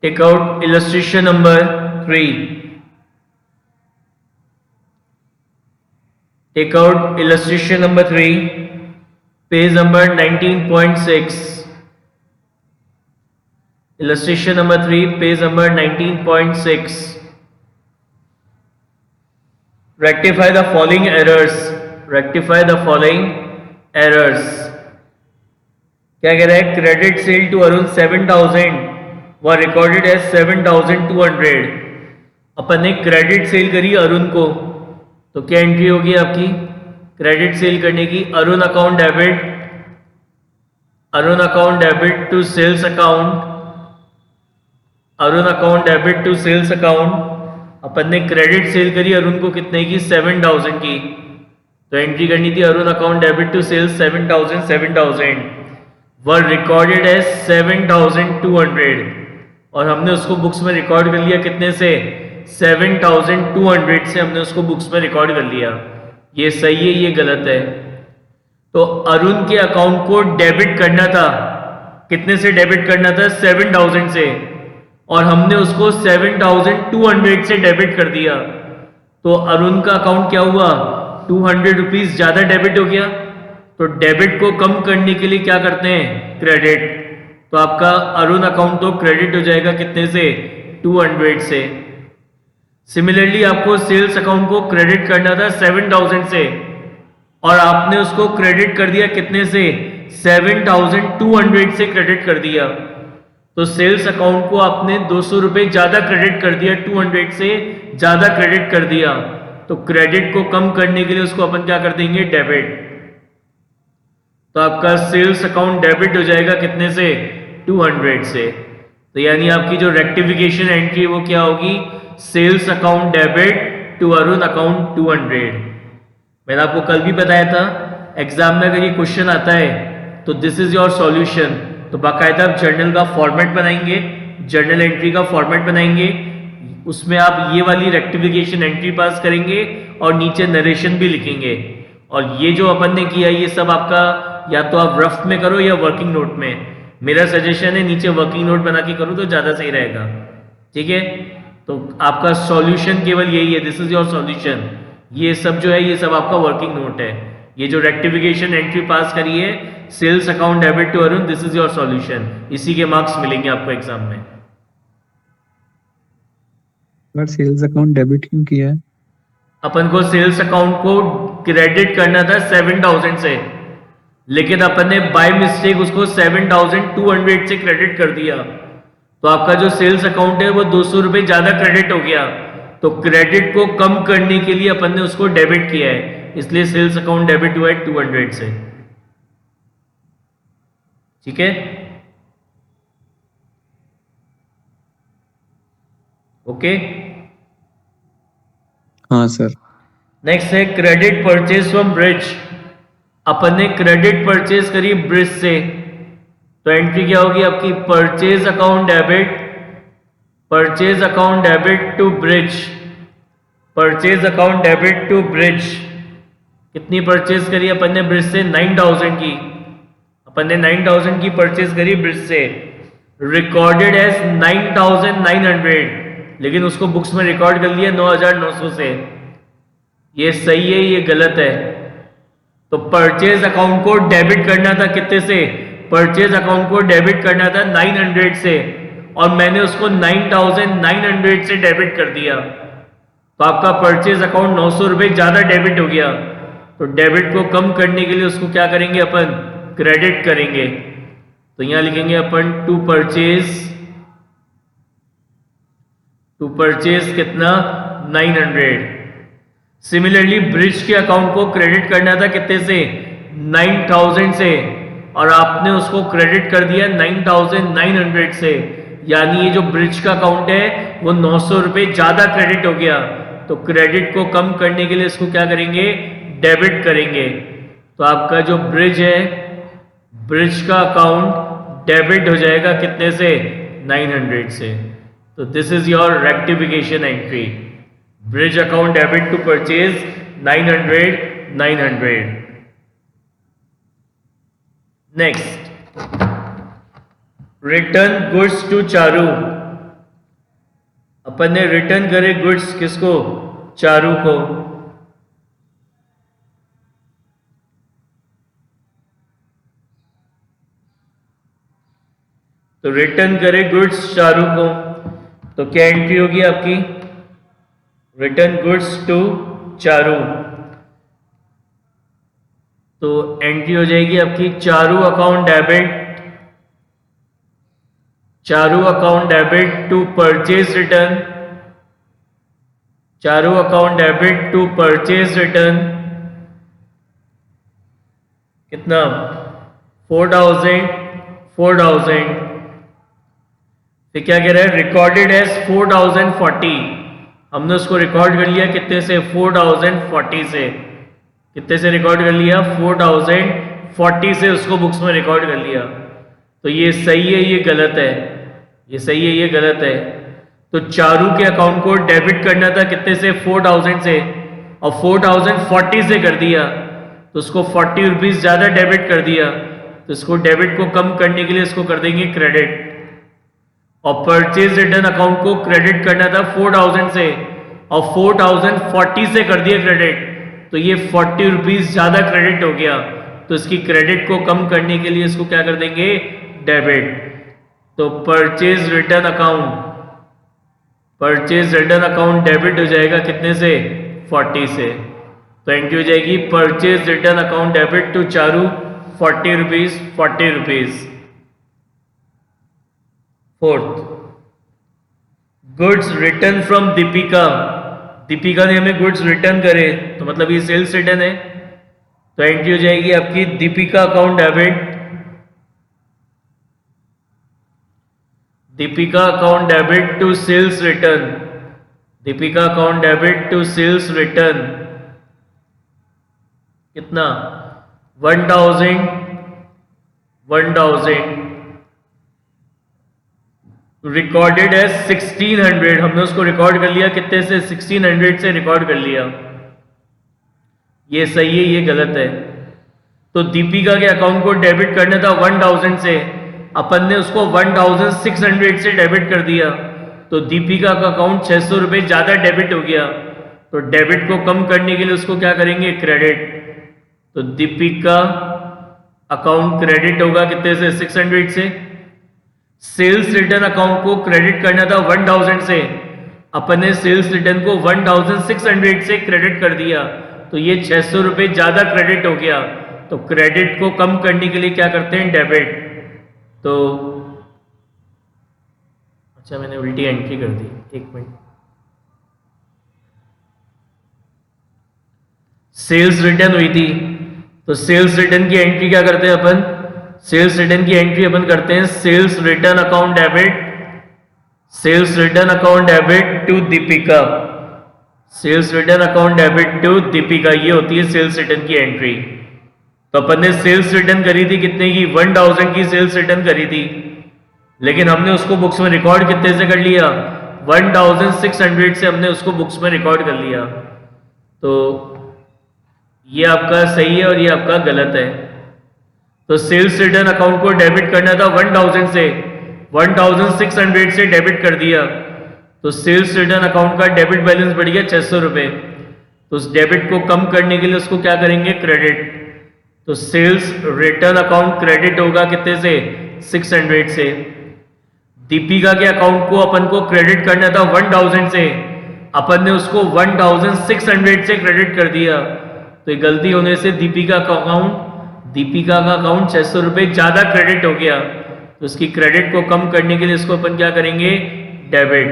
Take out illustration number 3. Take out illustration number 3, page number 19.6. Illustration number 3, page number 19.6. Rectify the following errors. Rectify the following errors. क्या कह रहा है? Credit sale to Arun 7,000 व recorded as 7,200. अपन ने credit cell करी अरुण को, तो क्या एंट्री होगी आपकी क्रेडिट सेल करने की? Arun account debit, Arun account debit to sales account, Arun account debit to sales account. अपन ने क्रेडिट सेल करी अरुण को कितने की? 7,000 की. तो एंट्री करनी थी Arun account debit to sales 7,000 were recorded as 7,200. और हमने उसको बुक्स में रिकॉर्ड कर लिया कितने से? 7,200 से हमने उसको बुक्स में रिकॉर्ड कर लिया. ये सही है, ये गलत है? तो अरुण के अकाउंट को डेबिट करना था, कितने से डेबिट करना था? 7,000 से, और हमने उसको 7,200 से डेबिट कर दिया. तो अरुण का अकाउंट क्या हुआ? 200 रुपीज ज्यादा डेबिट हो गया. तो डेबिट को कम करने के लिए क्या करते हैं? क्रेडिट. तो आपका अरुण अकाउंट तो क्रेडिट हो जाएगा कितने से? 200 से. सिमिलरली आपको सेल्स अकाउंट को क्रेडिट करना था 7,000 से, और आपने उसको क्रेडिट कर दिया कितने से? 7,200 से क्रेडिट कर दिया. तो सेल्स अकाउंट को आपने 200 रुपए ज्यादा क्रेडिट कर दिया, 200 से ज्यादा क्रेडिट कर दिया. तो क्रेडिट को कम करने के लिए उसको अपन क्या कर देंगे? डेबिट. तो आपका सेल्स अकाउंट डेबिट हो जाएगा कितने से? 200 से. तो यानी आपकी जो रेक्टिफिकेशन एंट्री वो क्या होगी? Sales account debit to Arun account 200. मैंने आपको कल भी बताया था, एग्जाम में अगर ये क्वेश्चन आता है तो दिस इज योर सॉल्यूशन. तो बाकायदा आप जर्नल का फॉर्मेट बनाएंगे, जर्नल एंट्री का फॉर्मेट बनाएंगे, उसमें आप ये वाली रेक्टिफिकेशन एंट्री पास करेंगे और नीचे नरेशन भी लिखेंगे. और ये जो अपन ने किया ये सब आपका या तो आप रफ में करो या वर्किंग नोट में. मेरा सजेशन है नीचे वर्किंग नोट बना के करो तो ज़्यादा सही रहेगा. ठीक है? तो आपका सॉल्यूशन केवल यही है, दिस इज योर सॉल्यूशन. ये सब जो है ये सब आपका वर्किंग नोट है. ये जो रेक्टिफिकेशन एंट्री पास करी है sales account debit to Arun, this is your solution. इसी के मार्क्स मिलेंगे आपको एग्जाम में. पर सेल्स अकाउंट डेबिट क्यों किया है? अपन को सेल्स अकाउंट को क्रेडिट करना था 7,000 से, लेकिन अपन ने बाय मिस्टेक उसको 7,200 से क्रेडिट कर दिया. तो आपका जो सेल्स अकाउंट है वो 200 रुपए ज्यादा क्रेडिट हो गया. तो क्रेडिट को कम करने के लिए अपन ने उसको डेबिट किया है, इसलिए सेल्स अकाउंट डेबिट हुआ है 200 से. ठीक है? ओके. हाँ सर. नेक्स्ट है क्रेडिट परचेज फ्रॉम ब्रिज. अपन ने क्रेडिट परचेज करी ब्रिज से, तो एंट्री क्या होगी आपकी? Purchase account debit, purchase account debit to Brij, purchase account debit to Brij. कितनी परचेज करी अपन ने ब्रिज से? 9,000 की. अपन ने 9,000 की परचेज करी ब्रिज से, रिकॉर्डेड एज 9,900, लेकिन उसको बुक्स में रिकॉर्ड कर लिया 9,900 से. ये सही है, ये गलत है? तो परचेज अकाउंट को डेबिट करना था कितने से? परचेज अकाउंट को डेबिट करना था 900 से, और मैंने उसको 9,900 से डेबिट कर दिया. तो आपका परचेज अकाउंट 900 रुपए ज्यादा डेबिट हो गया. तो डेबिट को कम करने के लिए उसको क्या करेंगे अपन? क्रेडिट करेंगे. तो यहां लिखेंगे अपन टू परचेज कितना? 900. सिमिलरली ब्रिज के अकाउंट को क्रेडिट करना था कितने से? 9,000 से, और आपने उसको क्रेडिट कर दिया 9,900 से. यानी ये जो ब्रिज का अकाउंट है वो 900 रुपए ज्यादा क्रेडिट हो गया. तो क्रेडिट को कम करने के लिए इसको क्या करेंगे? डेबिट करेंगे. तो आपका जो ब्रिज है, ब्रिज का अकाउंट डेबिट हो जाएगा कितने से? 900 से. तो this is your rectification entry. Brij account debit to purchase 900. Next, return goods to Charu. अपन ने रिटर्न करे गुड्स किसको, चारू को। तो रिटर्न करे गुड्स चारू को, तो क्या एंट्री होगी आपकी, रिटर्न गुड्स टू चारू। तो एंट्री हो जाएगी आपकी Charu account debit, Charu account debit to purchase return, Charu account debit to purchase return, कितना 4000। तो क्या कह रहा है, रिकॉर्डेड एज 4040, हमने उसको रिकॉर्ड कर लिया कितने से, 4040 से। कितने से रिकॉर्ड कर लिया, 4040 से उसको बुक्स में रिकॉर्ड कर लिया। तो ये सही है, ये गलत है, ये सही है, ये गलत है। तो चारू के अकाउंट को डेबिट करना था कितने से, 4000 से, और 4040 से कर दिया, तो उसको 40 रुपीज ज्यादा डेबिट कर दिया। तो इसको डेबिट को कम करने के लिए इसको कर देंगे क्रेडिट। और परचेज रिटर्न अकाउंट को क्रेडिट करना था 4000 से, और 4040 से कर दिया क्रेडिट, तो ये 40 रुपीज ज्यादा क्रेडिट हो गया। तो इसकी क्रेडिट को कम करने के लिए इसको क्या कर देंगे, डेबिट। तो परचेज रिटर्न अकाउंट डेबिट हो जाएगा कितने से, 40 से। तो एंट्री हो जाएगी purchase return account debit to Charu 40 rupees. Fourth, goods return from Deepika, Deepika ने हमें गुड्स रिटर्न करे, तो मतलब ये सेल्स रिटर्न है। तो एंट्री हो जाएगी आपकी Deepika account debit, Deepika account debit to sales return, Deepika account debit to sales return, कितना 1000। रिकॉर्डेड है 1600, हमने उसको रिकॉर्ड कर लिया कितने से, 1600 से रिकॉर्ड कर लिया। ये सही है, ये गलत है। तो दीपिका के अकाउंट को डेबिट करना था 1000 से, अपन ने उसको 1600 से डेबिट कर दिया। तो दीपिका का अकाउंट 600 रुपये ज्यादा डेबिट हो गया। तो डेबिट को कम करने के लिए उसको क्या करेंगे, क्रेडिट। तो दीपिका अकाउंट क्रेडिट होगा कितने से, 600 से। सेल्स रिटर्न अकाउंट को क्रेडिट करना था 1000 से, अपन ने सेल्स रिटर्न को 1600 से क्रेडिट कर दिया। तो ये 600 रुपये ज्यादा क्रेडिट हो गया। तो क्रेडिट को कम करने के लिए क्या करते हैं, डेबिट। तो अच्छा, मैंने उल्टी एंट्री कर दी, एक मिनट। सेल्स रिटर्न हुई थी, तो सेल्स रिटर्न की एंट्री क्या करते हैं अपन, सेल्स रिटर्न की एंट्री अपन करते हैं sales return account debit, sales return account debit to Deepika, sales return account debit to Deepika, ये होती है सेल्स रिटर्न की एंट्री। तो अपन ने सेल्स रिटर्न करी थी कितने की, 1000 की सेल्स रिटर्न करी थी, लेकिन हमने उसको बुक्स में रिकॉर्ड कितने से कर लिया, 1600 से हमने उसको बुक्स में रिकॉर्ड कर लिया। तो ये आपका सही है और ये आपका गलत है। तो सेल्स रिटर्न अकाउंट को डेबिट करना था 1000 से, 1600 से डेबिट कर दिया। तो सेल्स रिटर्न अकाउंट का डेबिट बैलेंस बढ़ गया 600 रुपये। तो उस डेबिट को कम करने के लिए उसको क्या करेंगे, क्रेडिट। तो सेल्स रिटर्न अकाउंट क्रेडिट होगा कितने से, 600 से। दीपिका के अकाउंट को अपन को क्रेडिट करना था 1000 से, अपन ने उसको 1600 से क्रेडिट कर दिया। तो गलती होने से दीपिका का अकाउंट 600 रुपये ज्यादा क्रेडिट हो गया। तो उसकी क्रेडिट को कम करने के लिए इसको अपन क्या करेंगे, डेबिट।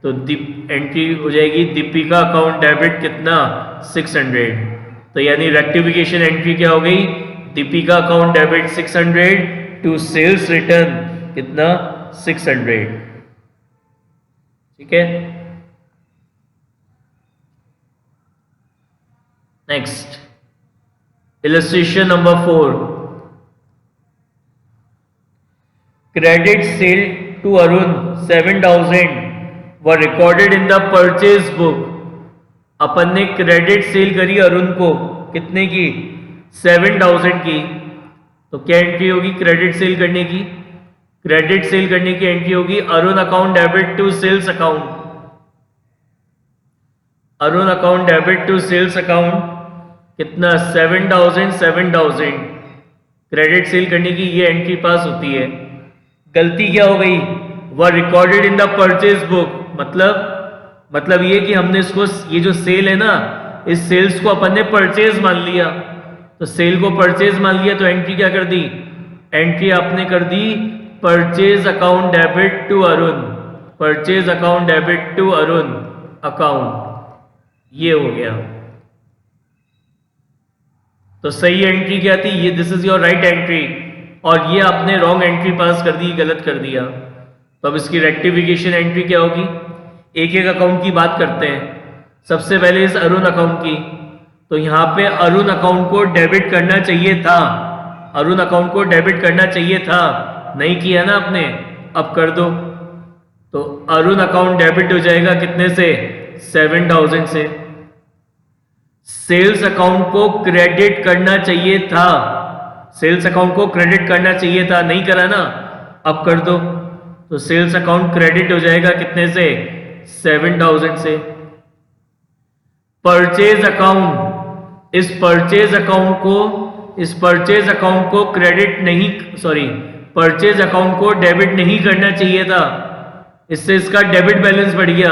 तो एंट्री हो जाएगी दीपिका अकाउंट डेबिट कितना, 600। तो यानी रेक्टिफिकेशन एंट्री क्या हो गई, Deepika account debit 600 to sales return कितना, 600। ठीक है। Next, illustration number 4, credit sale to Arun 7000 were recorded in the purchase book. अपन ने क्रेडिट सेल करी अरुण को कितने की, 7000 की। तो क्या एंट्री होगी क्रेडिट सेल करने की, क्रेडिट सेल करने की एंट्री होगी Arun account debit to sales account. Arun account debit to sales account कितना 7,000 क्रेडिट सेल करने की ये एंट्री पास होती है। गलती क्या हो गई, वह recorded in the purchase book, मतलब ये कि हमने इसको, ये जो सेल है ना, इस सेल्स को अपन ने परचेज मान लिया, तो सेल को परचेज मान लिया तो एंट्री क्या कर दी, एंट्री आपने कर दी purchase account debit to Arun, purchase account debit to Arun account, ये हो गया। तो सही एंट्री क्या थी, ये this is your right entry, और ये आपने रॉन्ग एंट्री पास कर दी, गलत कर दिया। तो अब इसकी रेक्टिफिकेशन एंट्री क्या होगी, एक एक अकाउंट की बात करते हैं। सबसे पहले इस अरुण अकाउंट की, तो यहाँ पे अरुण अकाउंट को डेबिट करना चाहिए था, अरुण अकाउंट को डेबिट करना चाहिए था, नहीं किया ना आपने, अब कर दो। तो अरुण अकाउंट डेबिट हो जाएगा कितने से, 7,000 से। सेल्स अकाउंट को क्रेडिट करना चाहिए था, सेल्स अकाउंट को क्रेडिट करना चाहिए था, नहीं करा ना, अब कर दो। तो सेल्स अकाउंट क्रेडिट हो जाएगा कितने से, 7,000 से। परचेज अकाउंट, इस परचेज अकाउंट को क्रेडिट नहीं, सॉरी, परचेज अकाउंट को डेबिट नहीं करना चाहिए था, इससे इसका डेबिट बैलेंस बढ़ गया।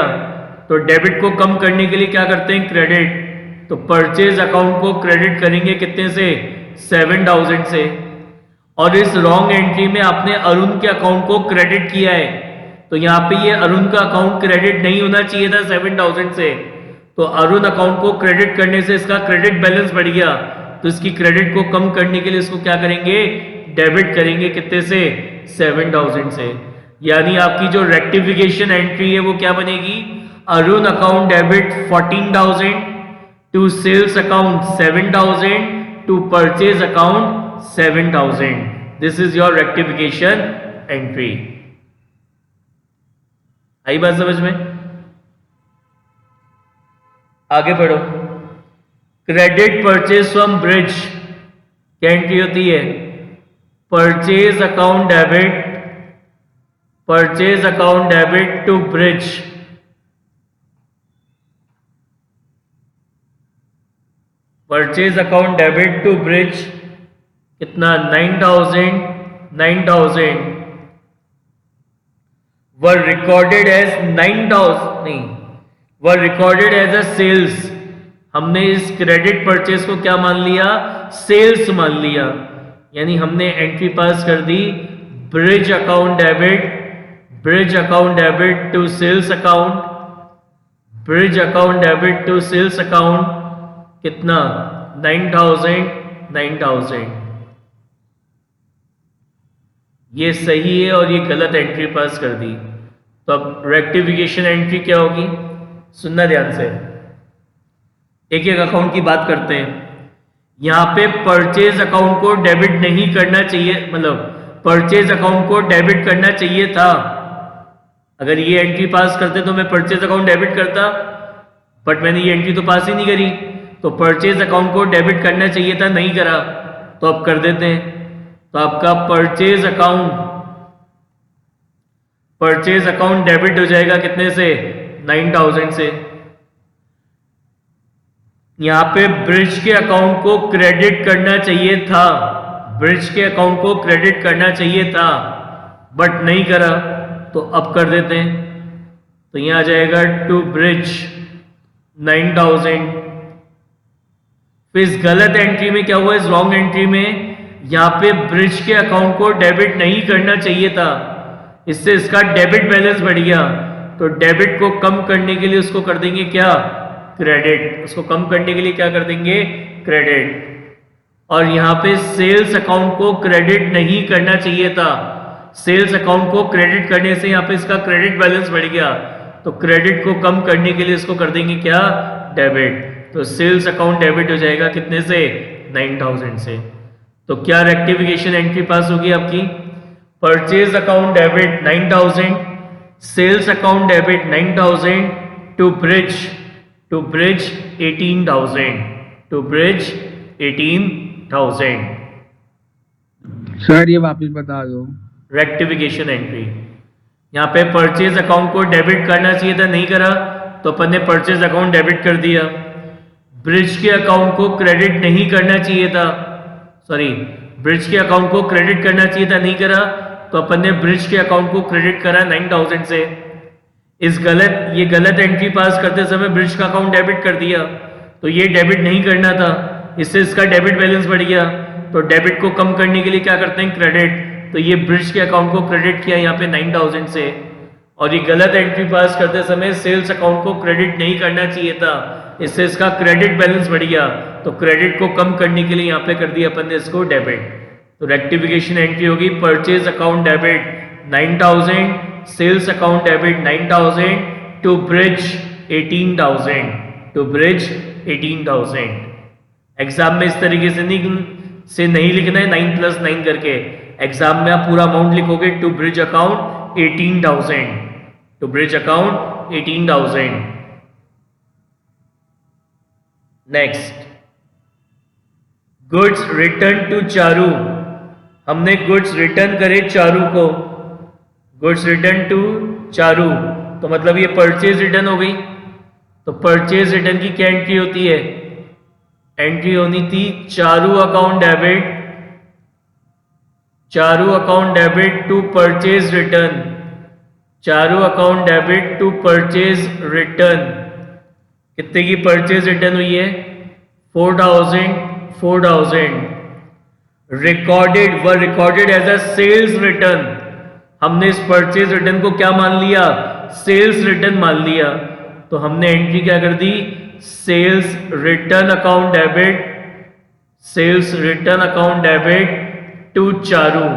तो डेबिट को कम करने के लिए क्या करते हैं, क्रेडिट। तो परचेज अकाउंट को क्रेडिट करेंगे कितने से, 7,000 से। और इस रॉन्ग एंट्री में आपने अरुण के अकाउंट को क्रेडिट किया है, तो यहाँ पे ये अरुण का अकाउंट क्रेडिट नहीं होना चाहिए था 7,000 से, तो अरुण अकाउंट को क्रेडिट करने से इसका क्रेडिट बैलेंस बढ़ गया, तो इसकी क्रेडिट को कम करने के लिए इसको क्या करेंगे, डेबिट करेंगे कितने से, 7,000 से। यानी आपकी जो रेक्टिफिकेशन एंट्री है वो क्या बनेगी, Arun account debit 14,000 to sales account 7,000 to purchase account 7,000। This is your rectification entry. आई बात समझ में, आगे पढ़ो। क्रेडिट परचेज फ्रॉम ब्रिज क्या एंट्री होती है, purchase account debit to Brij, purchase account debit to Brij कितना, 9,000 वर रिकॉर्डेड एज 9,000 नहीं, were recorded as a sales. हमने इस क्रेडिट परचेज को क्या मान लिया, सेल्स मान लिया, यानी हमने एंट्री पास कर दी Brij account debit to sales account, Brij account debit to sales account कितना, 9,000। ये सही है और ये गलत एंट्री पास कर दी। तो अब रेक्टिफिकेशन एंट्री क्या होगी, सुनना ध्यान से, एक एक अकाउंट की बात करते हैं। यहां पे परचेज अकाउंट को डेबिट नहीं करना चाहिए, मतलब परचेज अकाउंट को डेबिट करना चाहिए था। अगर ये एंट्री पास करते तो मैं परचेज अकाउंट डेबिट करता, बट मैंने ये एंट्री तो पास ही नहीं करी, तो परचेज अकाउंट को डेबिट करना चाहिए था, नहीं करा, तो अब कर देते हैं। तो आपका परचेज अकाउंट डेबिट हो जाएगा कितने से, 9,000 से। यहां पे ब्रिज के अकाउंट को क्रेडिट करना चाहिए था, ब्रिज के अकाउंट को क्रेडिट करना चाहिए था, बट नहीं करा, तो अब कर देते हैं। तो यहां आ जाएगा टू ब्रिज 9,000। फिर इस गलत एंट्री में क्या हुआ, इस रॉन्ग एंट्री में यहां पे ब्रिज के अकाउंट को डेबिट नहीं करना चाहिए था, इससे इसका डेबिट बैलेंस बढ़ गया। तो डेबिट को कम करने के लिए उसको कर देंगे क्या, क्रेडिट। उसको कम करने के लिए क्या कर देंगे, क्रेडिट। और यहां पे सेल्स अकाउंट को क्रेडिट नहीं करना चाहिए था, सेल्स अकाउंट को क्रेडिट करने से यहां पे इसका क्रेडिट बैलेंस बढ़ गया, तो क्रेडिट को कम करने के लिए इसको कर देंगे क्या, डेबिट। तो सेल्स अकाउंट डेबिट हो जाएगा कितने से, 9,000 से। तो क्या रेक्टिफिकेशन एंट्री पास होगी आपकी, purchase account debit 9,000, sales account debit 9,000 to Brij 18,000, to Brij 18,000। Sir ये वापस बता दो। रेक्टिफिकेशन एंट्री, यहाँ पे परचेज अकाउंट को डेबिट करना चाहिए था, नहीं करा, तो अपन ने परचेज अकाउंट डेबिट कर दिया। ब्रिज के अकाउंट को क्रेडिट नहीं करना चाहिए था, सॉरी ब्रिज के अकाउंट को क्रेडिट करना चाहिए था, नहीं करा, तो अपन ने ब्रिज के अकाउंट को क्रेडिट करा 9000 से। ये गलत एंट्री पास करते समय ब्रिज का अकाउंट डेबिट कर दिया, तो ये डेबिट नहीं करना था, इससे इसका डेबिट बैलेंस बढ़ गया। तो डेबिट को कम करने के लिए क्या करते हैं, क्रेडिट। तो ये ब्रिज के अकाउंट को क्रेडिट किया यहाँ पे 9000 से। और ये गलत एंट्री पास करते समय सेल्स अकाउंट को क्रेडिट नहीं करना चाहिए था, इससे इसका क्रेडिट बैलेंस बढ़ गया। तो क्रेडिट को कम करने के लिए यहाँ पे कर दिया अपन ने इसको डेबिट। तो रेक्टिफिकेशन एंट्री होगी purchase account debit 9000, sales account debit 9000 to Brij 18,000, to Brij 18,000। Exam में इस तरीके से नहीं लिखना है 9 + 9 करके। एग्जाम में आप पूरा अमाउंट लिखोगे to Brij account 18,000, to Brij account 18,000। Next, goods return to Charu. हमने गुड्स रिटर्न करे चारू को, गुड्स रिटर्न टू चारू, तो मतलब ये परचेज रिटर्न हो गई। तो परचेज रिटर्न की क्या एंट्री होती है, एंट्री होनी थी Charu account debit, Charu account debit to purchase return, Charu account debit to purchase return. कितने की परचेज रिटर्न हुई है, 4,000 recorded as a sales return. हमने इस परचेज रिटर्न को क्या मान लिया, सेल्स रिटर्न मान लिया। तो हमने एंट्री क्या कर दी, sales return account debit, sales return account debit to Charu,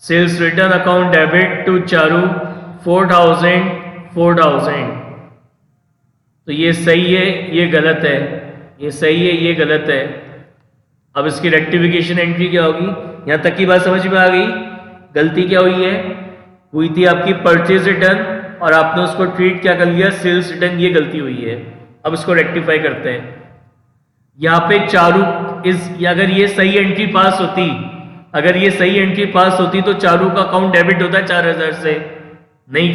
sales return account debit to Charu 4,000। तो ये सही है, ये गलत है, ये सही है, ये गलत है। अब इसकी रेक्टिफिकेशन एंट्री क्या होगी, यहां तक की बात समझ में आ गई। गलती क्या हुई थी आपकी परचेज रिटर्न, और आपने उसको ट्रीट क्या कर लिया, सेल्स रिटर्न, ये गलती हुई है। अब इसको रेक्टिफाई करते हैं। यहाँ पे चारू अगर ये सही एंट्री पास होती, अगर ये सही एंट्री पास होती तो चारू का अकाउंट डेबिट होता 4,000 से। नहीं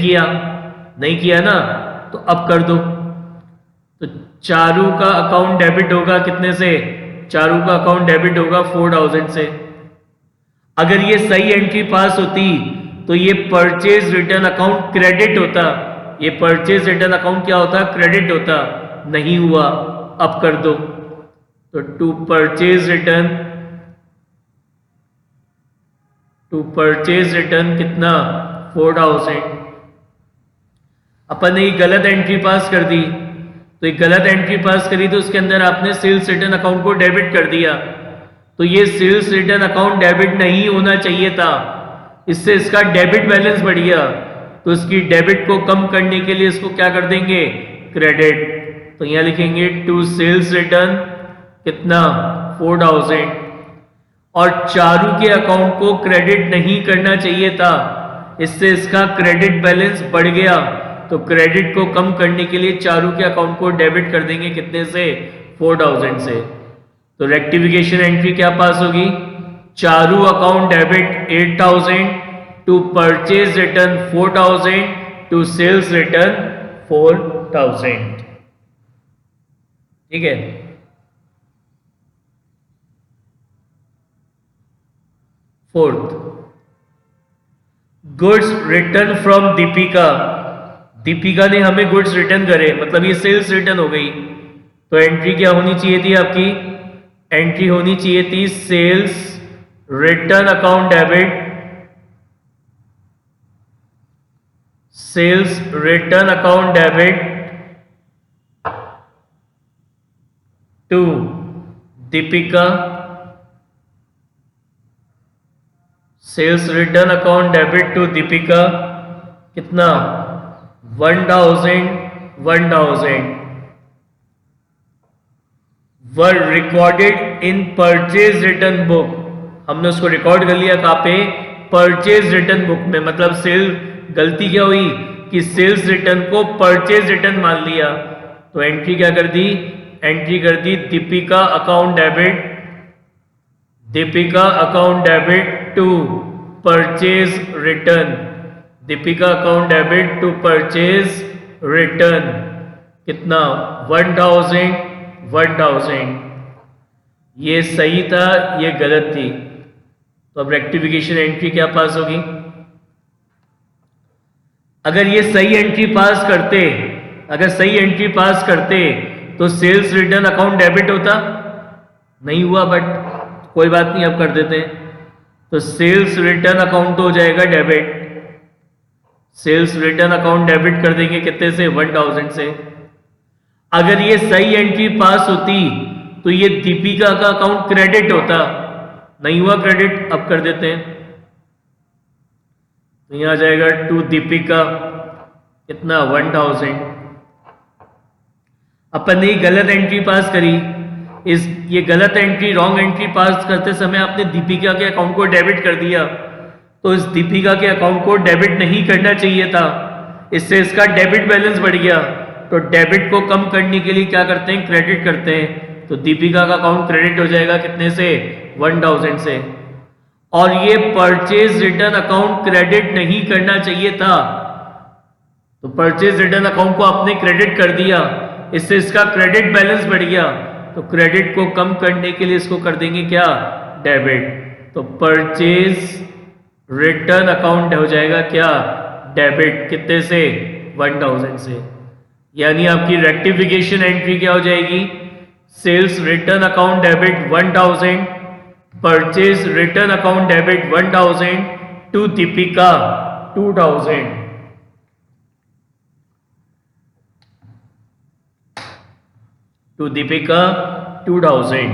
किया ना, तो अब कर दो। तो चारू का अकाउंट डेबिट होगा कितने से, चारू का अकाउंट डेबिट होगा 4,000 से। अगर ये सही एंट्री पास होती तो ये परचेज रिटर्न अकाउंट क्रेडिट होता, ये परचेज रिटर्न अकाउंट क्या होता, क्रेडिट होता। नहीं हुआ, अब कर दो। तो टू परचेज रिटर्न कितना, 4,000। अपन ने ये गलत एंट्री पास कर दी, तो ये गलत एंट्री पास करी तो उसके अंदर आपने सेल्स रिटर्न अकाउंट को डेबिट कर दिया। तो ये सेल्स रिटर्न अकाउंट डेबिट नहीं होना चाहिए था, इससे इसका डेबिट बैलेंस बढ़ गया। तो इसकी डेबिट को कम करने के लिए इसको क्या कर देंगे, क्रेडिट। तो यहां लिखेंगे टू सेल्स रिटर्न कितना, 4,000। और चारू के अकाउंट को क्रेडिट नहीं करना चाहिए था, इससे इसका क्रेडिट बैलेंस बढ़ गया। तो क्रेडिट को कम करने के लिए चारू के अकाउंट को डेबिट कर देंगे कितने से, 4,000 से। तो रेक्टिफिकेशन एंट्री क्या पास होगी, Charu account debit 8,000 to purchase return 4,000 to sales return 4,000। ठीक है। Fourth, goods return from Deepika. Deepika ने हमें गुड्स रिटर्न करे, मतलब ये सेल्स रिटर्न हो गई। तो एंट्री क्या होनी चाहिए थी आपकी, एंट्री होनी चाहिए थी sales return account debit, sales return account debit to Deepika, sales return account debit to Deepika कितना, 1,000 were recorded in purchase return book. हमने उसको रिकॉर्ड कर लिया कहाँ पे, परचेज रिटर्न बुक में। मतलब गलती क्या हुई कि सेल्स रिटर्न को परचेज रिटर्न मान लिया। तो एंट्री क्या कर दी, एंट्री कर दी Deepika account debit, Deepika account debit to purchase return, Deepika account debit to purchase return कितना 1000 1000। ये सही था, ये गलत थी, तो अब रेक्टिफिकेशन एंट्री क्या पास होगी? अगर ये सही एंट्री पास करते, अगर सही एंट्री पास करते तो सेल्स रिटर्न अकाउंट डेबिट होता, नहीं हुआ, बट कोई बात नहीं, अब कर देते हैं। तो सेल्स रिटर्न अकाउंट तो हो जाएगा debit, sales return account debit कर देंगे कितने से? 1000 से। अगर ये सही एंट्री पास होती तो ये दीपिका का अकाउंट क्रेडिट होता, नहीं हुआ क्रेडिट, अब कर देते हैं। तो यहां आ जाएगा टू दीपिका कितना 1000। अपन ने गलत एंट्री पास करी, ये गलत एंट्री, रॉन्ग एंट्री पास करते समय आपने दीपिका के अकाउंट को डेबिट कर दिया, तो इस दीपिका के अकाउंट को डेबिट नहीं करना चाहिए था, इससे इसका डेबिट बैलेंस बढ़ गया। तो डेबिट को कम करने के लिए क्या करते हैं? क्रेडिट करते हैं। तो दीपिका का अकाउंट क्रेडिट हो जाएगा कितने से? 1000 से। और ये परचेज रिटर्न अकाउंट क्रेडिट नहीं करना चाहिए था, तो परचेज रिटर्न अकाउंट को आपने क्रेडिट कर दिया, इससे इसका क्रेडिट बैलेंस बढ़ गया। तो क्रेडिट को कम करने के लिए इसको कर देंगे क्या? डेबिट। तो परचेज रिटर्न अकाउंट हो जाएगा क्या? डेबिट। कितने से? 1000 से। यानी आपकी रेक्टिफिकेशन एंट्री क्या हो जाएगी? Sales return account debit 1000, purchase return account debit 1000 to Deepika 2000। To Deepika 2000।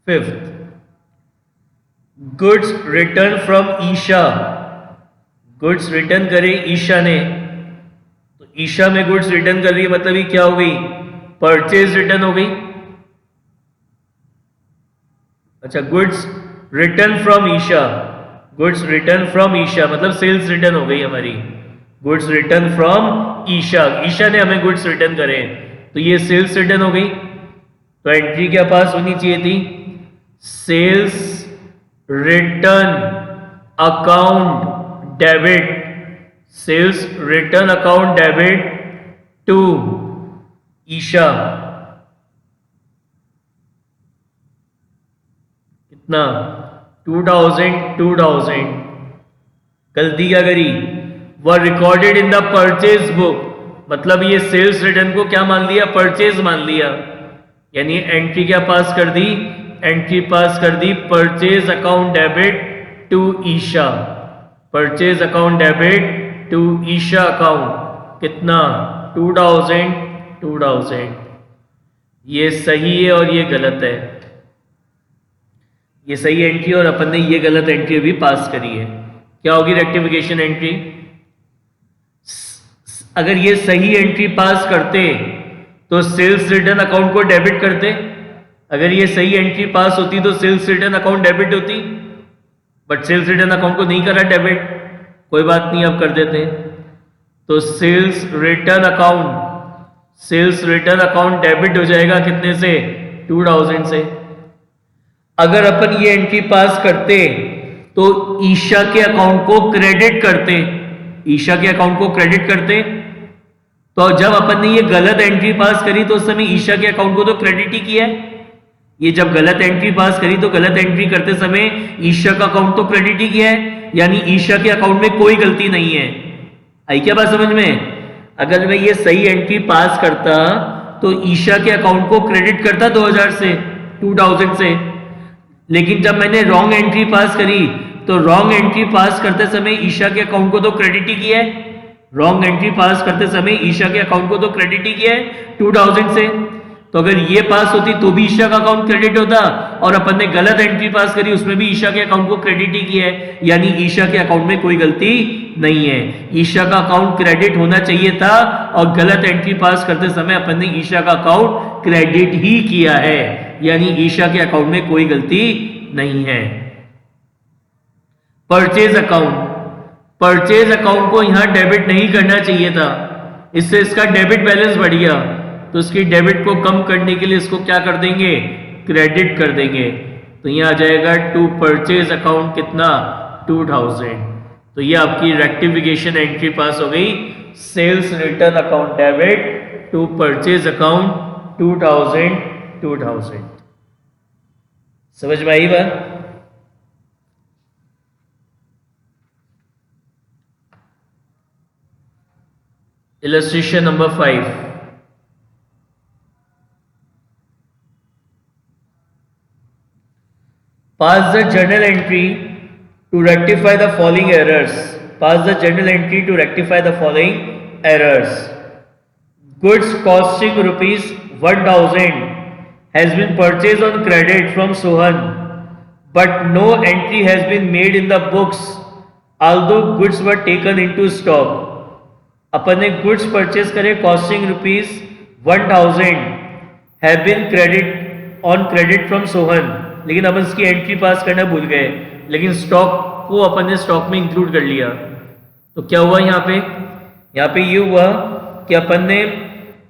Fifth, goods return from Isha. Goods return करे ईशा ने, तो ईशा में गुड्स रिटर्न कर रही है, मतलब ये क्या हो गई? परचेज रिटर्न हो गई। अच्छा, goods return from Isha, goods return from Isha मतलब सेल्स रिटर्न हो गई हमारी। Goods return from Isha, Isha ने हमें गुड्स रिटर्न करे, तो ये सेल्स रिटर्न हो गई। तो एंट्री क्या पास होनी चाहिए थी? Sales return account debit, sales return account debit to Isha कितना? 2000। गलती क्या करी? वह recorded in the purchase book, मतलब ये सेल्स रिटर्न को क्या मान लिया? परचेज मान लिया। यानी एंट्री क्या पास कर दी? एंट्री पास कर दी purchase account debit to Isha, purchase account debit to Isha account कितना? 2000। ये सही है और ये गलत है, ये सही एंट्री और अपन ने ये गलत एंट्री भी पास करी है। क्या होगी रेक्टिफिकेशन एंट्री? अगर ये सही एंट्री पास करते तो सेल्स रिटर्न अकाउंट को डेबिट करते, अगर ये सही एंट्री पास होती तो सेल्स रिटर्न अकाउंट डेबिट होती, बट सेल्स रिटर्न अकाउंट को नहीं करा डेबिट, कोई बात नहीं, अब कर देते हैं। तो सेल्स रिटर्न अकाउंट डेबिट हो जाएगा कितने से? 2000 से। अगर अपन ये एंट्री पास करते तो ईशा के अकाउंट को क्रेडिट करते, ईशा के अकाउंट को क्रेडिट करते, तो जब अपन ने ये गलत एंट्री पास करी तो उस समय ईशा के अकाउंट को तो क्रेडिट ही किया है। ये जब गलत एंट्री पास करी तो गलत एंट्री करते समय ईशा का अकाउंट तो क्रेडिट ही किया है, यानी ईशा के अकाउंट में कोई गलती नहीं है। आई क्या बात समझ में? अगर मैं ये सही एंट्री पास करता तो ईशा के अकाउंट को क्रेडिट करता 2000 से, लेकिन जब मैंने रॉन्ग एंट्री पास करी तो रॉन्ग एंट्री पास करते समय ईशा के अकाउंट को तो क्रेडिट ही किया है, रॉन्ग एंट्री पास करते समय ईशा के अकाउंट को तो क्रेडिट ही किया है 2000 से। तो अगर ये पास होती तो भी ईशा का अकाउंट क्रेडिट होता, और अपन ने गलत एंट्री पास करी उसमें भी ईशा के अकाउंट को क्रेडिट ही किया है, यानी ईशा के अकाउंट में कोई गलती नहीं है। ईशा का अकाउंट क्रेडिट होना चाहिए था और गलत एंट्री पास करते समय अपन ने ईशा का अकाउंट क्रेडिट ही किया है, यानी ईशा के अकाउंट में कोई गलती नहीं है। परचेज अकाउंट को यहां डेबिट नहीं करना चाहिए था, इससे इसका डेबिट बैलेंस बढ़ गया, तो इसकी डेबिट को कम करने के लिए इसको क्या कर देंगे? क्रेडिट कर देंगे। तो यहां आ जाएगा टू परचेज अकाउंट कितना? 2000। तो ये आपकी रेक्टिफिकेशन एंट्री पास हो गई। Sales return account debit to purchase account 2000। समझ में आई बात? Illustration number 5। Pass the journal entry to rectify the following errors. Pass the journal entry to rectify the following errors. Goods costing rupees 1000 has been purchased on credit from Sohan, but no entry has been made in the books, although goods were taken into stock. अपन ने goods purchase करे costing rupees 1000 have been credit from Sohan, लेकिन अपन इसकी entry पास करना भूल गए, लेकिन स्टॉक को अपन ने स्टॉक में इंक्लूड कर लिया। तो क्या हुआ यहाँ पे ये हुआ कि अपन ने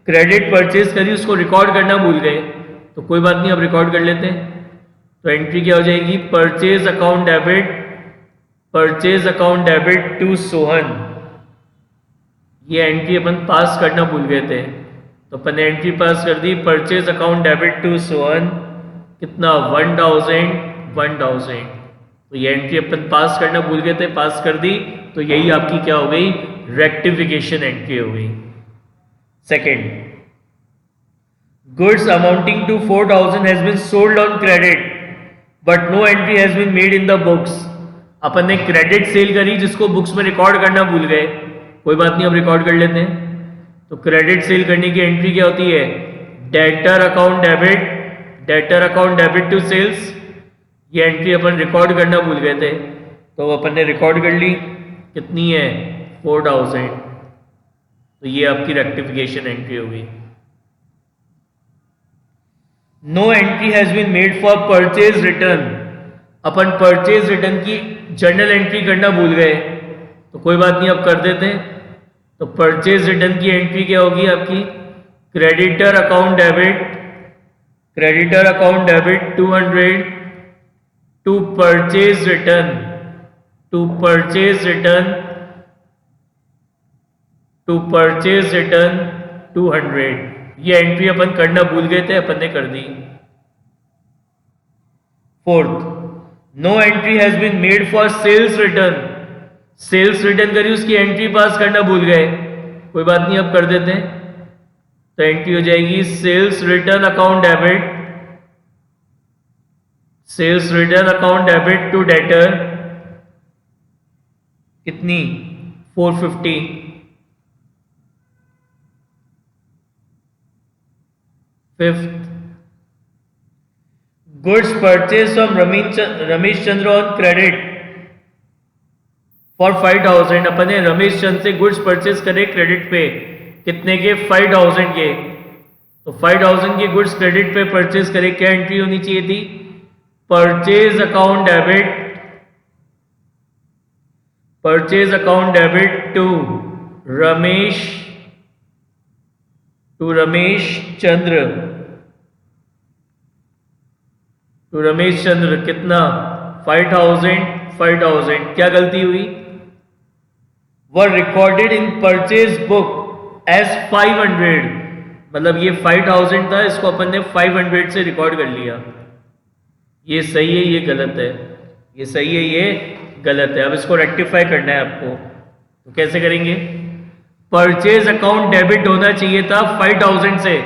क्रेडिट परचेज करी, उसको रिकॉर्ड करना भूल गए। तो कोई बात नहीं, अब रिकॉर्ड कर लेते हैं। तो एंट्री क्या हो जाएगी? Purchase account debit to Sohan. ये एंट्री अपन पास करना भूल गए थे, तो अपन ने एंट्री पास कर दी। Purchase account debit to Sohan कितना? 1000। तो ये एंट्री अपन पास करना भूल गए थे, पास कर दी। तो यही आपकी क्या हो गई? रेक्टिफिकेशन एंट्री हो गई। Second, goods amounting to 4000 has been sold on credit but no entry has been made in the books. अपन ने क्रेडिट सेल करी जिसको बुक्स में रिकॉर्ड करना भूल गए। कोई बात नहीं, अब रिकॉर्ड कर लेते हैं। तो क्रेडिट सेल करने की एंट्री क्या होती है? Debtor account debit to sales. ये एंट्री अपन रिकॉर्ड करना भूल गए थे, तो अपन ने रिकॉर्ड कर ली। कितनी है? 4000। तो ये आपकी रेक्टिफिकेशन एंट्री होगी। No entry has been made for purchase return. अपन परचेज रिटर्न की जर्नल एंट्री करना भूल गए, तो कोई बात नहीं, अब कर देते हैं। तो परचेज रिटर्न की एंट्री क्या होगी आपकी? Creditor account debit 200 to purchase return 200। ये एंट्री अपन करना भूल गए थे, अपन ने कर दी। Fourth, no entry has been made for sales return करी, उसकी एंट्री पास करना भूल गए। कोई बात नहीं, अब कर देते हैं। तो एंट्री हो जाएगी sales return account debit to debtor. कितनी? 450। Fifth, goods purchase from Ramesh Chandra on credit for 5000। अपन ने रमेश चंद्र से गुड्स परचेज करे क्रेडिट पे, कितने के? 5000 के। तो 5000 के गुड्स क्रेडिट पे परचेज करे, क्या एंट्री होनी चाहिए थी? Purchase account debit to Ramesh Chandra कितना? 5000। क्या गलती हुई? Were recorded in purchase book as 500। मतलब ये 5000 था, इसको अपन ने 500 से रिकॉर्ड कर लिया। ये सही है, ये गलत है। ये सही है, ये गलत है। अब इसको रेक्टिफाई करना है आपको। तो कैसे करेंगे? परचेज अकाउंट डेबिट होना चाहिए था 5000 से।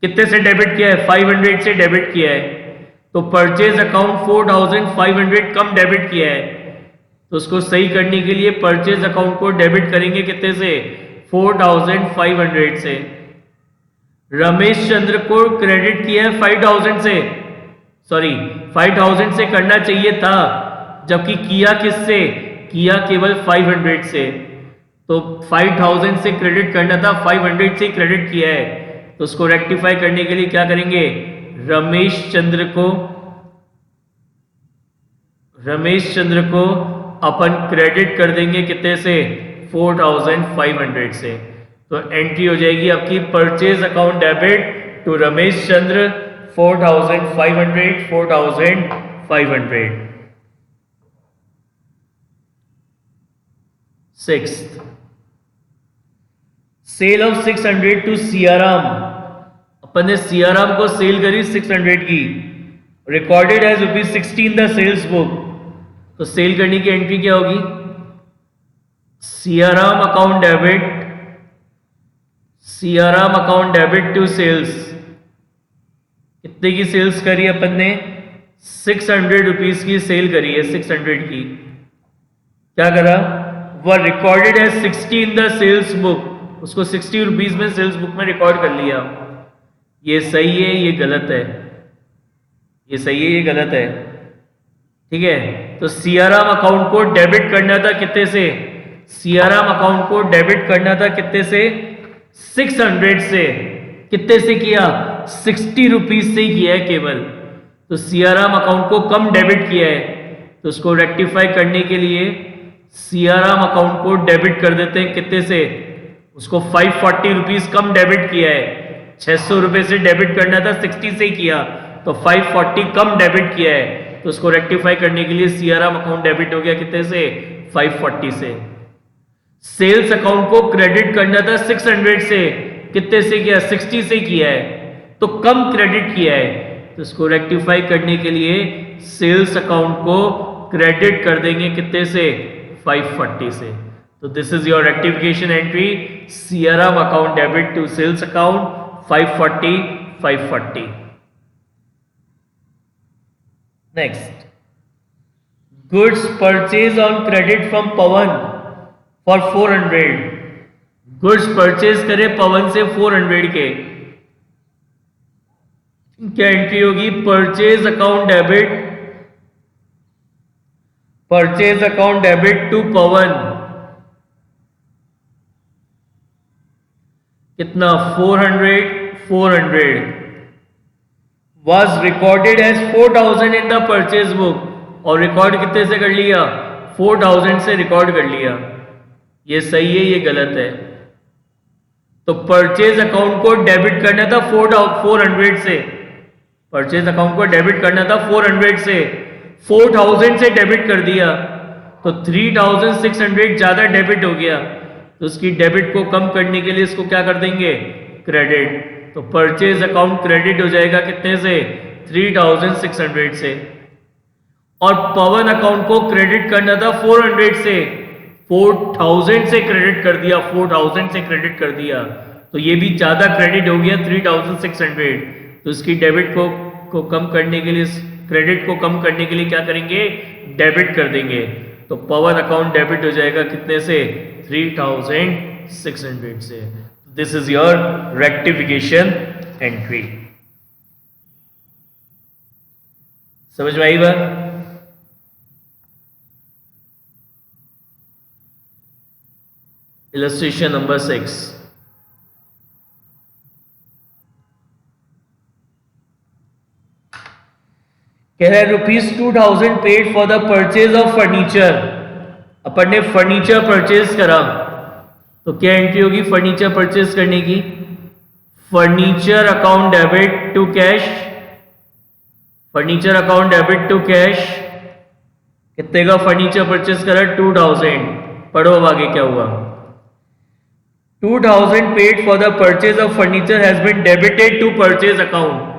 कितने से डेबिट किया है? 500 से डेबिट किया है। तो परचेज अकाउंट 4500 कम डेबिट किया है। तो उसको सही करने के लिए परचेज अकाउंट को डेबिट करेंगे कितने से? 4500 से। रमेश चंद्र को क्रेडिट किया है 5000 से, सॉरी 5000 से करना चाहिए था, जबकि किया किससे? किया केवल 500 से। तो 5000 से क्रेडिट करना था, 500 से क्रेडिट किया है। तो उसको रेक्टिफाई करने के लिए क्या करेंगे? रमेश चंद्र को अपन क्रेडिट कर देंगे कितने से? 4500 से। तो एंट्री हो जाएगी आपकी purchase account debit to Ramesh Chandra 4500। Sixth, sale of 600 to Siyaram. अपन ने सियाराम को सेल करी 600 की, recorded as ₹60 in the sales book. तो सेल करने की एंट्री क्या होगी? Siyaram account debit, Siyaram account debit to sales. कितने की सेल्स करी अपन ने? 600 रुपीज की सेल करी है, 600 की। क्या करा? वह रिकॉर्डेड है 60 इन द सेल्स बुक, उसको 60 रुपीज में सेल्स बुक में रिकॉर्ड कर लिया। ये सही है, ये गलत है? ये सही है, ये गलत है। ठीक है, तो सियाराम अकाउंट को डेबिट करना था कितने से? सियाराम अकाउंट को डेबिट करना था कितने से? 600 से। कितने से किया? 60 रुपीज से ही किया है केवल। तो सियाराम अकाउंट को कम डेबिट किया है, तो उसको रेक्टिफाई करने के लिए सियाराम अकाउंट को डेबिट कर देते हैं कितने से? उसको 540 रुपीज कम डेबिट किया है। 600 रुपए से डेबिट करना था, 60 से ही किया, तो 540 कम डेबिट किया है। तो उसको रेक्टिफाई करने के लिए सियाराम अकाउंट डेबिट हो गया कितने से? 540 से। सेल्स अकाउंट को क्रेडिट करना था 600 से, कितने से किया? 60 से किया है, तो कम क्रेडिट किया है। तो इसको रेक्टिफाई करने के लिए सेल्स अकाउंट को क्रेडिट कर देंगे कितने से? 540 से। तो this is your rectification entry, Siyaram account debit to sales account 540 540। Next, goods purchase on credit from Pawan for 400। Goods purchase करे पवन से 400 के। क्या एंट्री होगी? Purchase account debit, purchase account debit to Pawan. कितना? 400 was recorded as 4000 in the purchase book, और record कितने से कर लिया? 4000 से रिकॉर्ड कर लिया। ये सही है, ये गलत है? तो परचेज अकाउंट को डेबिट करना था 400 से, परचेज अकाउंट को डेबिट करना था 400 से, 4000 से डेबिट कर दिया, तो 3600 ज्यादा डेबिट हो गया। तो उसकी डेबिट को कम करने के लिए इसको क्या कर देंगे? क्रेडिट। तो परचेज अकाउंट क्रेडिट हो जाएगा कितने से? 3600 से। और पवन अकाउंट को क्रेडिट करना था 400 से, 4000 से क्रेडिट कर दिया, 4000 से क्रेडिट कर दिया, तो ये भी ज्यादा क्रेडिट हो गया 3600। तो इसकी डेबिट को कम करने के लिए, क्रेडिट को कम करने के लिए क्या करेंगे? डेबिट कर देंगे। तो पवन अकाउंट डेबिट हो जाएगा कितने से? 3600 से। This is your rectification entry. समझ में आई बात? Illustration number 6। कह रहा है ₹2000 paid for the purchase of furniture. अपन ने फर्नीचर परचेज करा, तो क्या एंट्री होगी फर्नीचर परचेज करने की? Furniture account debit to cash, furniture account debit to cash. कितने का फर्नीचर परचेज करा? 2000। पढ़ो अब आगे क्या हुआ। 2000 paid for the purchase of furniture has been debited to purchase account.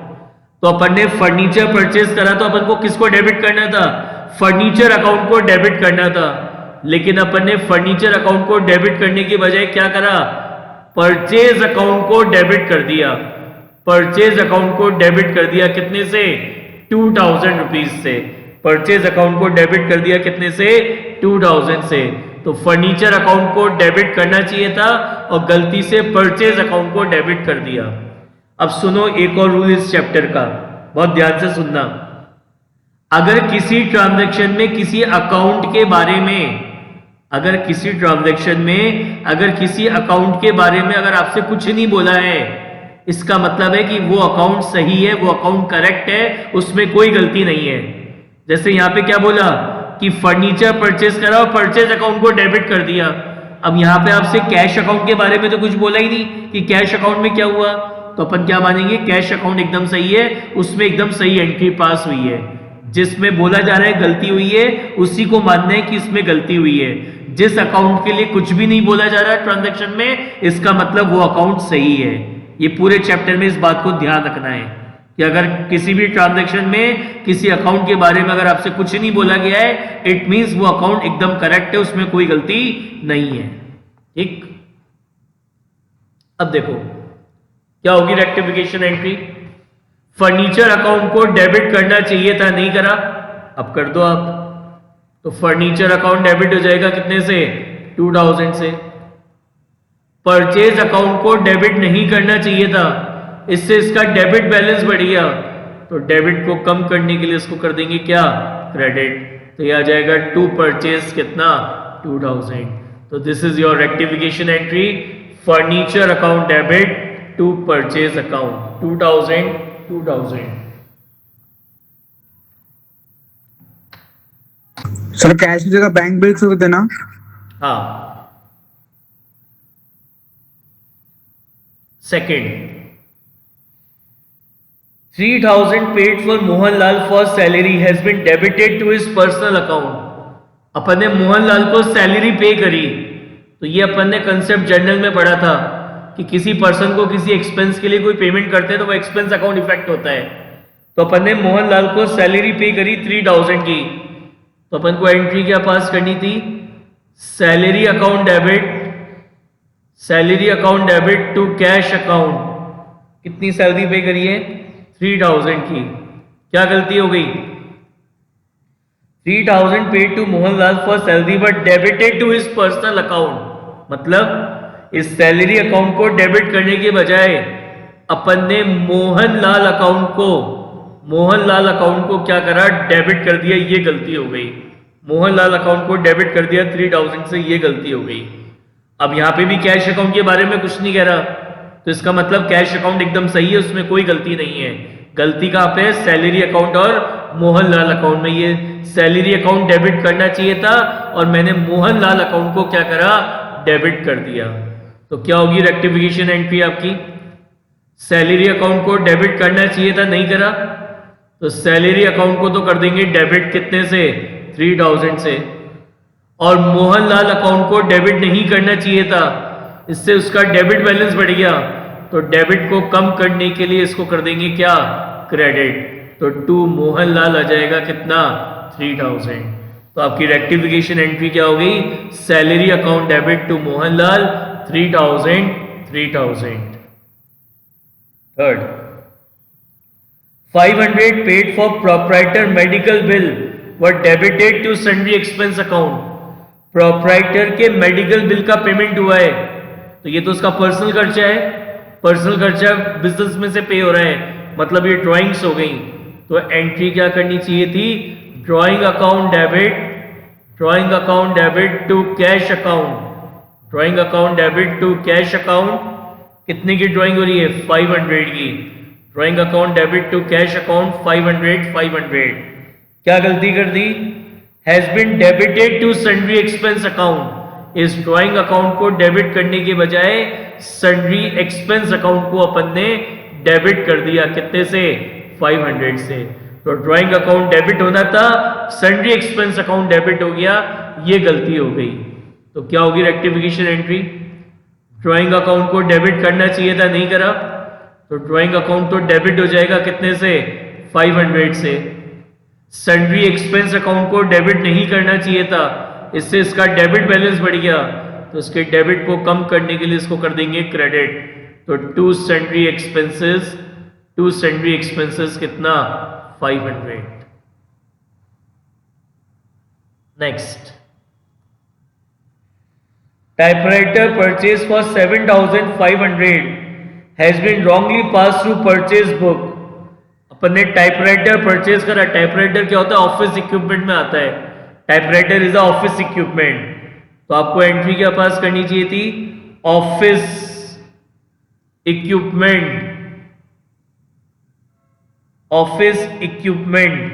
तो अपन ने फर्नीचर परचेज करा, तो अपन को किसको डेबिट करना था? फर्नीचर अकाउंट को डेबिट करना था। लेकिन अपन ने फर्नीचर अकाउंट को डेबिट करने की बजाय क्या करा? परचेज अकाउंट को डेबिट कर दिया। परचेज अकाउंट को डेबिट कर दिया कितने से? 2000 रुपीज से। परचेज अकाउंट को डेबिट कर दिया कितने से? 2000 से। तो फर्नीचर अकाउंट को डेबिट करना चाहिए था और गलती से परचेज अकाउंट को डेबिट कर दिया। अब सुनो एक और रूल इस चैप्टर का, बहुत ध्यान से सुनना। अगर किसी ट्रांजैक्शन में किसी अकाउंट के बारे में, अगर किसी ट्रांजैक्शन में अगर किसी अकाउंट के बारे में अगर आपसे कुछ नहीं बोला है, इसका मतलब है कि वो अकाउंट सही है, वो अकाउंट करेक्ट है, उसमें कोई गलती नहीं है। जैसे यहाँ पे क्या बोला कि फर्नीचर परचेज करा और परचेज अकाउंट को डेबिट कर दिया। अब यहाँ पे आपसे कैश अकाउंट के बारे में तो कुछ बोला ही नहीं कि कैश अकाउंट में क्या हुआ, तो अपन क्या मानेंगे? कैश अकाउंट एकदम सही है, उसमें एकदम सही एंट्री पास हुई है। जिसमें बोला जा रहा है गलती हुई है, उसी को मानना है कि इसमें गलती हुई है। जिस अकाउंट के लिए कुछ भी नहीं बोला जा रहा ट्रांजैक्शन में, इसका मतलब वो अकाउंट सही है। ये पूरे चैप्टर में इस बात को ध्यान रखना है कि अगर किसी भी ट्रांजैक्शन में किसी अकाउंट के बारे में अगर आपसे कुछ नहीं बोला गया है, इट मींस वो अकाउंट एकदम करेक्ट है, उसमें कोई गलती नहीं है। ठीक, अब देखो क्या होगी रेक्टिफिकेशन एंट्री। फर्नीचर अकाउंट को डेबिट करना चाहिए था, नहीं करा, अब कर दो आप। तो फर्नीचर अकाउंट डेबिट हो जाएगा कितने से, 2000 से। परचेज अकाउंट को डेबिट नहीं करना चाहिए था, इससे इसका डेबिट बैलेंस बढ़ गया, तो डेबिट को कम करने के लिए इसको कर देंगे क्या, क्रेडिट। तो ये आ जाएगा टू परचेज कितना, 2000। तो this is your rectification entry, furniture account debit to purchase account 2000। Sir cash की जगह बैंक बिल से देना। हाँ, second, 3000 paid for Mohanlal for salary has been debited to his personal account. अपन ने मोहनलाल को सैलरी पे करी, तो ये अपन ने कंसेप्ट जर्नल में पढ़ा था कि किसी पर्सन को किसी एक्सपेंस के लिए कोई पेमेंट करते हैं तो वो एक्सपेंस अकाउंट इफेक्ट होता है। तो अपन ने मोहनलाल को सैलरी पे करी 3000 की, तो अपन को एंट्री क्या पास करनी थी, salary account debit to cash account. कितनी सैलरी पे करी है, 3000 की। क्या गलती हो गई, 3000 paid to Mohanlal for salary but debited to his personal account. मतलब इस सैलरी अकाउंट को डेबिट करने के बजाय अपन ने मोहनलाल अकाउंट को क्या करा, डेबिट कर दिया, ये गलती हो गई। मोहनलाल अकाउंट को डेबिट कर दिया 3000 से, ये गलती हो गई। अब यहां पे भी कैश अकाउंट के बारे में कुछ नहीं कह रहा, तो इसका मतलब कैश अकाउंट एकदम सही है, उसमें कोई गलती नहीं है। गलती कहां पे है, सैलरी अकाउंट और मोहनलाल अकाउंट में। ये सैलरी अकाउंट डेबिट करना चाहिए था और मैंने मोहनलाल अकाउंट को क्या करा, डेबिट कर दिया। तो क्या होगी रेक्टिफिकेशन एंट्री आपकी, सैलरी अकाउंट को डेबिट करना चाहिए था, नहीं करा, तो सैलरी अकाउंट को तो कर देंगे डेबिट कितने से, 3000 से। और मोहनलाल अकाउंट को डेबिट नहीं करना चाहिए था, इससे उसका डेबिट बैलेंस बढ़ गया, तो डेबिट को कम करने के लिए इसको कर देंगे क्या, क्रेडिट। तो टू मोहनलाल आ जाएगा कितना, 3000। तो आपकी रेक्टिफिकेशन एंट्री क्या हो गई, salary account debit to Mohanlal 3000। Third, 500 paid for proprietor medical bill were debited to sundry expense account. Proprietor के मेडिकल बिल का पेमेंट हुआ है, तो ये तो उसका पर्सनल खर्चा है, पर्सनल खर्चा बिजनेस में से पे हो रहा है, मतलब ये ड्राइंग्स हो गई। तो एंट्री क्या करनी चाहिए थी, drawing account debit to cash account. कितने की ड्राइंग हो रही है, 500 की। Drawing account debit to cash account 500। क्या गलती कर दी, has been debited to sundry expense account. इस ड्राइंग अकाउंट को डेबिट करने के बजाय सन्ड्री एक्सपेंस अकाउंट को अपन ने डेबिट कर दिया, कितने से, 500 से। तो ड्राइंग अकाउंट डेबिट होना था, सन्ड्री एक्सपेंस अकाउंट डेबिट हो गया, ये गलती हो गई। तो क्या होगी रेक्टिफिकेशन एंट्री, ड्राइंग अकाउंट को डेबिट करना चाहिए था, नहीं करा, तो ड्राइंग अकाउंट तो डेबिट हो जाएगा कितने से, 500 से। सन्ड्री एक्सपेंस अकाउंट को डेबिट नहीं करना चाहिए था, इससे इसका डेबिट बैलेंस बढ़ गया, तो इसके डेबिट को कम करने के लिए इसको कर देंगे क्रेडिट। तो टू सन्ड्री एक्सपेंसेस कितना, 500। Next, typewriter purchase for 7500 has been wrongly pass through purchase book. अपन ने टाइपराइटर परचेज करा। टाइपराइटर क्या होता है, ऑफिस इक्विपमेंट में आता है, typewriter is a office equipment. तो आपको एंट्री क्या पास करनी चाहिए थी, office equipment. Office equipment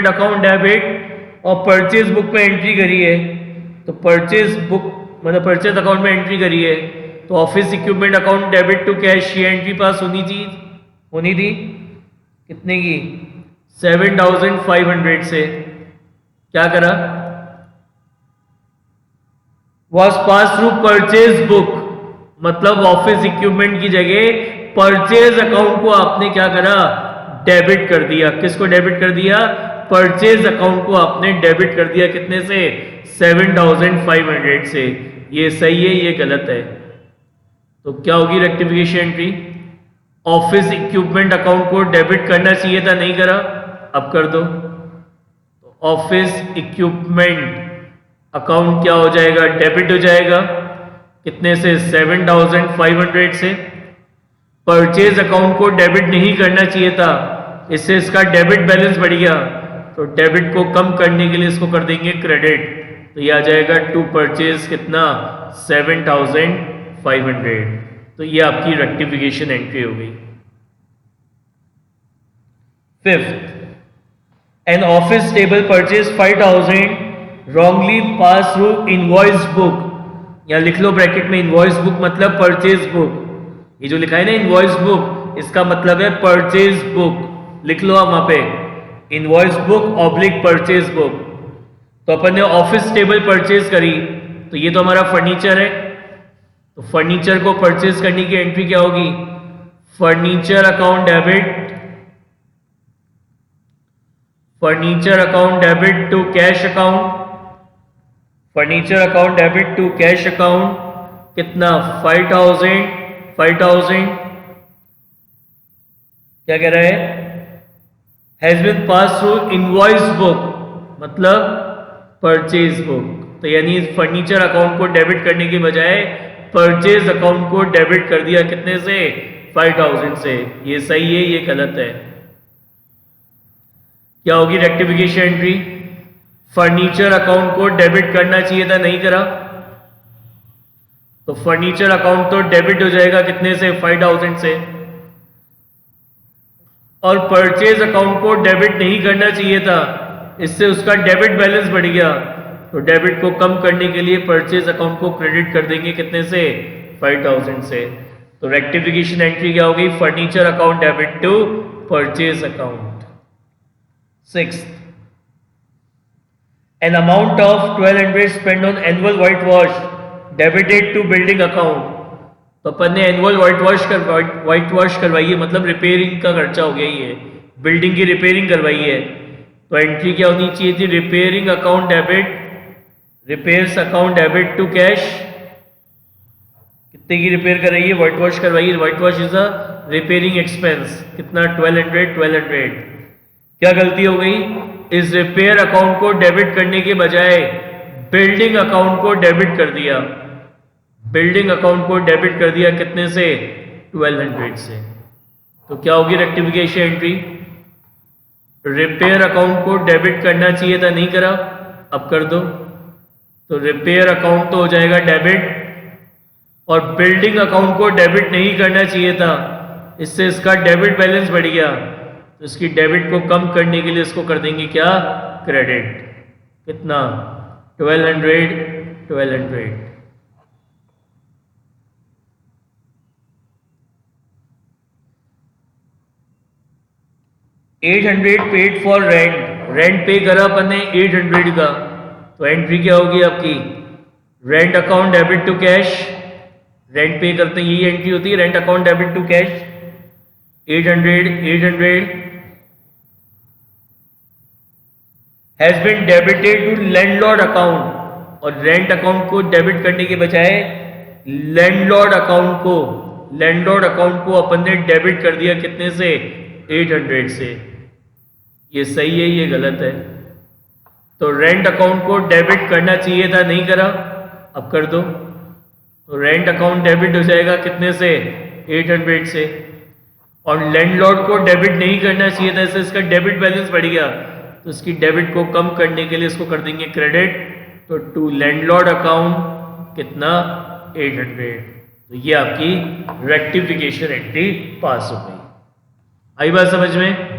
account debit और परचेज बुक पे एंट्री करी है, तो परचेज बुक मतलब परचेज अकाउंट में एंट्री करी है, तो office equipment account debit to cash, ये एंट्री पास होनी थी। कितने की 7,500 से क्या करा, was pass through purchase book, मतलब ऑफिस इक्विपमेंट की जगह परचेज अकाउंट को आपने क्या करा, डेबिट कर दिया। किसको डेबिट कर दिया, परचेज अकाउंट को आपने डेबिट कर दिया। कितने से, 7,500 से। ये सही है, ये गलत है। तो क्या होगी rectification entry, office equipment account को डेबिट करना चाहिए था, नहीं करा, अब कर दो। तो ऑफिस इक्विपमेंट अकाउंट क्या हो जाएगा, डेबिट हो जाएगा। कितने से, 7,500 से। परचेज अकाउंट को डेबिट नहीं करना चाहिए था, इससे इसका डेबिट बैलेंस बढ़ गया, तो डेबिट को कम करने के लिए इसको कर देंगे क्रेडिट। तो ये आ जाएगा टू परचेज कितना, 7,500। तो ये आपकी रेक्टिफिकेशन एंट्री हो गई। Fifth, an office table purchase 5,000 wrongly pass through invoice book, या लिख लो ब्रैकेट में इनवॉइस बुक मतलब परचेज बुक। ये जो लिखा है ना इनवॉइस बुक, इसका मतलब है परचेज बुक। लिख लो आप वहां पे invoice book oblique purchase book. तो अपन ने ऑफिस टेबल परचेज करी, तो ये तो हमारा फर्नीचर है। तो फर्नीचर को परचेज करने की एंट्री क्या होगी, furniture account debit, furniture account debit to cash account, furniture account debit to cash account. कितना, 5,000 क्या कह रहा है, has been pass through invoice book मतलब परचेज बुक। तो यानी फर्नीचर अकाउंट को डेबिट करने के बजाय परचेज अकाउंट को डेबिट कर दिया। कितने से, 5,000 से। ये सही है, ये गलत है। क्या होगी रेक्टिफिकेशन एंट्री, फर्नीचर अकाउंट को डेबिट करना चाहिए था, नहीं करा, तो फर्नीचर अकाउंट तो डेबिट हो जाएगा। कितने से, 5,000 से। और परचेज अकाउंट को डेबिट नहीं करना चाहिए था, इससे उसका डेबिट बैलेंस बढ़ गया। तो डेबिट को कम करने के लिए परचेज अकाउंट को क्रेडिट कर देंगे। कितने से, 5,000 से। तो रेक्टिफिकेशन एंट्री क्या होगी, furniture account debit to purchase account. Sixth, an amount of 1,200 spent on annual whitewash debited to building account। तो अपन ने एनुअल व्हाइट वॉश करवाई है, मतलब रिपेयरिंग का खर्चा हो गया ही है, बिल्डिंग की रिपेयरिंग करवाई है। तो एंट्री क्या होनी चाहिए थी, repairing account debit, repairs account debit to cash. कितने की रिपेयर कराई है, व्हाइट वॉश करवाई है, white wash is a repairing expense. कितना, 1,200। क्या गलती हो गई, इस रिपेयर अकाउंट को डेबिट करने के बजाय बिल्डिंग अकाउंट को डेबिट कर दिया। बिल्डिंग अकाउंट को डेबिट कर दिया। कितने से, 1,200 से। तो क्या होगी रेक्टिफिकेशन एंट्री, रिपेयर अकाउंट को डेबिट करना चाहिए था, नहीं करा, अब कर दो। तो रिपेयर अकाउंट तो हो जाएगा डेबिट, और बिल्डिंग अकाउंट को डेबिट नहीं करना चाहिए था, इससे इसका डेबिट बैलेंस बढ़ गया। तो इसकी डेबिट को कम करने के लिए इसको कर देंगे क्या, क्रेडिट। कितना, 1,200। 800 पेड फॉर रेंट, रेंट पे करा अपन ने 800 का। तो एंट्री क्या होगी आपकी, rent account debit to cash. Rent pay करते हैं, यही एंट्री होती है, rent account debit to cash. 800 has been debited to landlord account, और रेंट अकाउंट को डेबिट करने के बजाय लैंडलॉर्ड अकाउंट को अपन ने डेबिट कर दिया। कितने से, 800 से। ये सही है, ये गलत है। तो रेंट अकाउंट को डेबिट करना चाहिए था, नहीं करा, अब कर दो। तो रेंट अकाउंट डेबिट हो जाएगा। कितने से, 800 से। और लैंडलॉर्ड को डेबिट नहीं करना चाहिए था, इससे इसका डेबिट बैलेंस बढ़ गया। तो इसकी डेबिट को कम करने के लिए इसको कर देंगे क्रेडिट। तो टू लैंडलॉर्ड अकाउंट कितना, 800। तो ये आपकी रेक्टिफिकेशन एंट्री पास हो गई। आई बात समझ में।